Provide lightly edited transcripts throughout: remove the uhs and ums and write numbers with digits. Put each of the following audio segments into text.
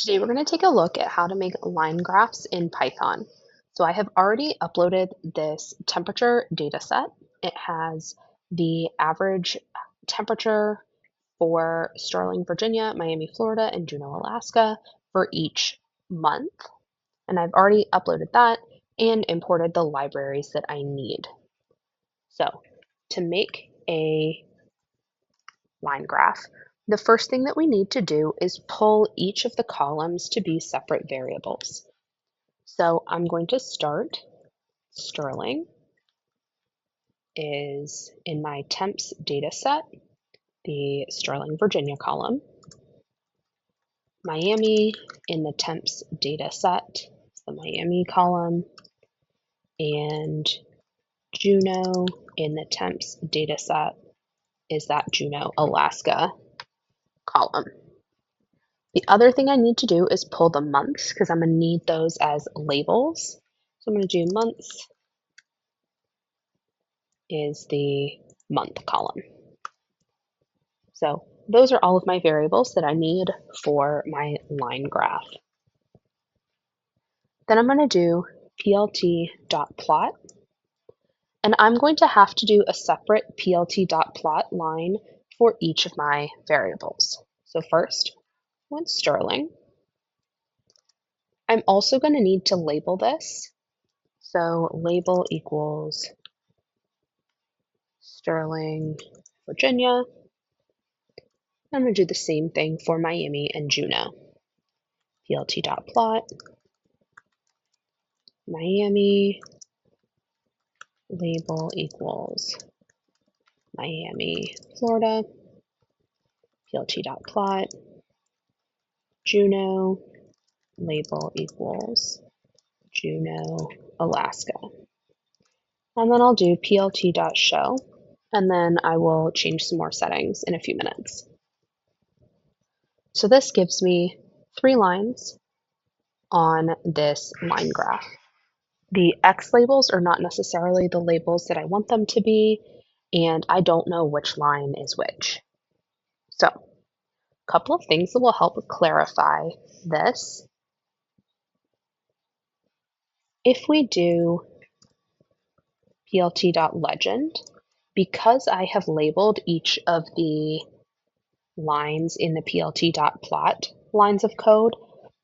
Today we're going to take a look at how to make line graphs in Python. So I have already uploaded this temperature data set. It has the average temperature for Sterling, Virginia, Miami, Florida, and Juneau, Alaska for each month. And I've already uploaded that and imported the libraries that I need. So to make a line graph, the first thing that we need to do is pull each of the columns to be separate variables. So I'm going to start Sterling is in my temps data set, the Sterling, Virginia column. Miami in the temps data set, the Miami column, and Juneau in the temps data set is that Juneau, Alaska column. The other thing I need to do is pull the months because I'm going to need those as labels. So I'm going to do months is the month column. So those are all of my variables that I need for my line graph. Then I'm going to do plt.plot, and I'm going to have to do a separate plt.plot line for each of my variables. So first, with Sterling, I'm also going to need to label this. So label equals Sterling, Virginia. I'm going to do the same thing for Miami and Juneau. plt.plot, Miami, label equals Miami, Florida, plt.plot, Juneau, label equals Juneau, Alaska. And then I'll do plt.show, and then I will change some more settings in a few minutes. So this gives me 3 lines on this line graph. The X labels are not necessarily the labels that I want them to be, and I don't know which line is which. So, a couple of things that will help clarify this. If we do plt.legend, because I have labeled each of the lines in the plt.plot lines of code,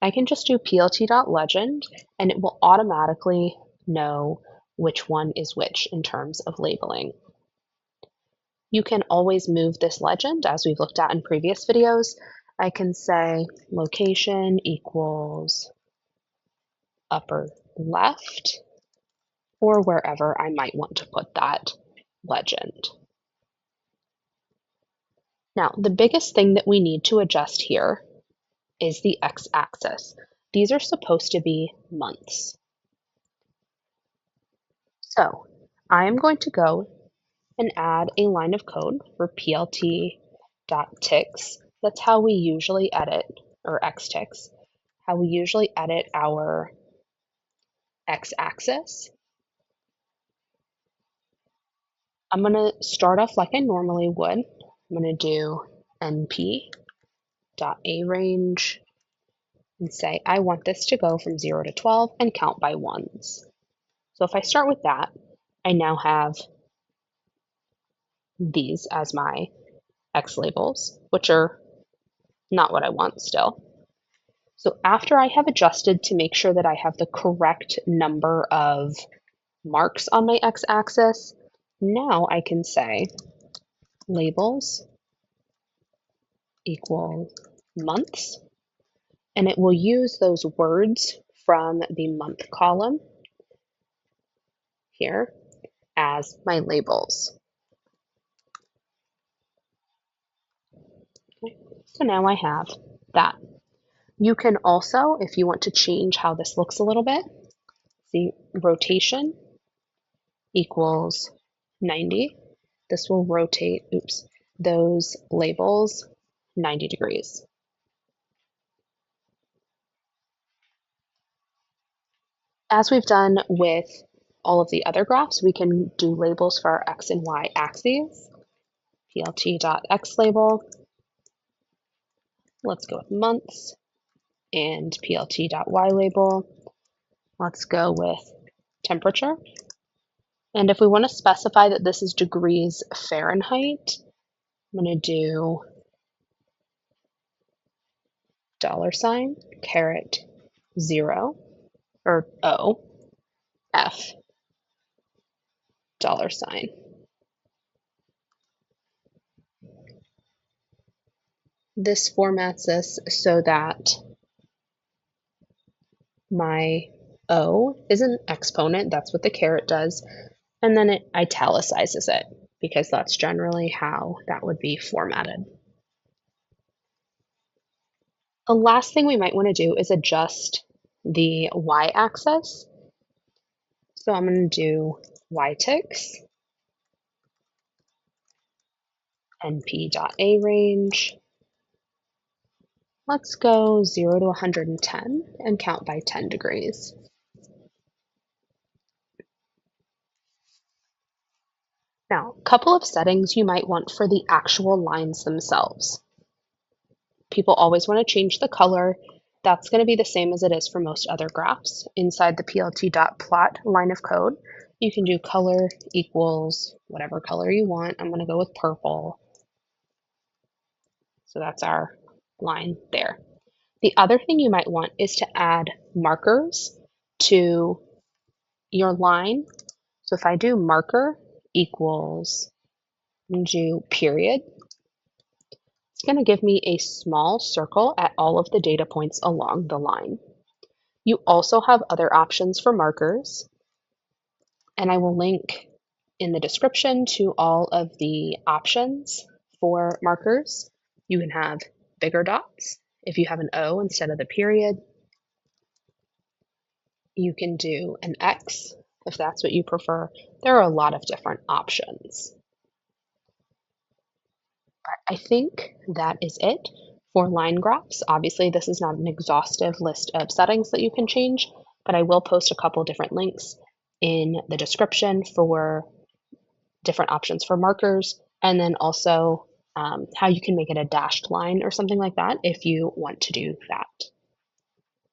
I can just do plt.legend and it will automatically know which one is which in terms of labeling. You can always move this legend as we've looked at in previous videos. I can say location equals upper left or wherever I might want to put that legend. Now, the biggest thing that we need to adjust here is the x-axis. These are supposed to be months. So I am going to go and add a line of code for plt.ticks. That's how we usually edit, or xticks, how we usually edit our x-axis. I'm going to start off like I normally would. I'm going to do np.arange and say I want this to go from 0 to 12 and count by ones. So if I start with that, I now have these as my X labels, which are not what I want still. So after I have adjusted to make sure that I have the correct number of marks on my x-axis, now I can say labels equal months, and it will use those words from the month column here as my labels. Okay. So now I have that. You can also, if you want to change how this looks a little bit, see rotation equals 90. This will rotate, those labels 90 degrees. As we've done with all of the other graphs, we can do labels for our X and Y axes. plt.xlabel. Let's go with months. and plt.ylabel. Let's go with temperature. And if we want to specify that this is degrees Fahrenheit, I'm going to do $, caret 0, or O, F, $. This formats this so that my O is an exponent, that's what the caret does, and then it italicizes it because that's generally how that would be formatted. The last thing we might want to do is adjust the y-axis. So I'm going to do yticks, np.arange. Let's go 0 to 110 and count by 10 degrees. Now, a couple of settings you might want for the actual lines themselves. People always want to change the color. That's going to be the same as it is for most other graphs. Inside the plt.plot line of code, you can do color equals whatever color you want. I'm going to go with purple. So that's our line there. The other thing you might want is to add markers to your line. So if I do marker equals, do period, it's going to give me a small circle at all of the data points along the line. You also have other options for markers, and I will link in the description to all of the options for markers. You can have bigger dots if you have an O instead of the period. You can do an X if that's what you prefer. There are a lot of different options. I think that is it for line graphs. Obviously, this is not an exhaustive list of settings that you can change, but I will post a couple different links in the description for different options for markers, and then also how you can make it a dashed line or something like that if you want to do that.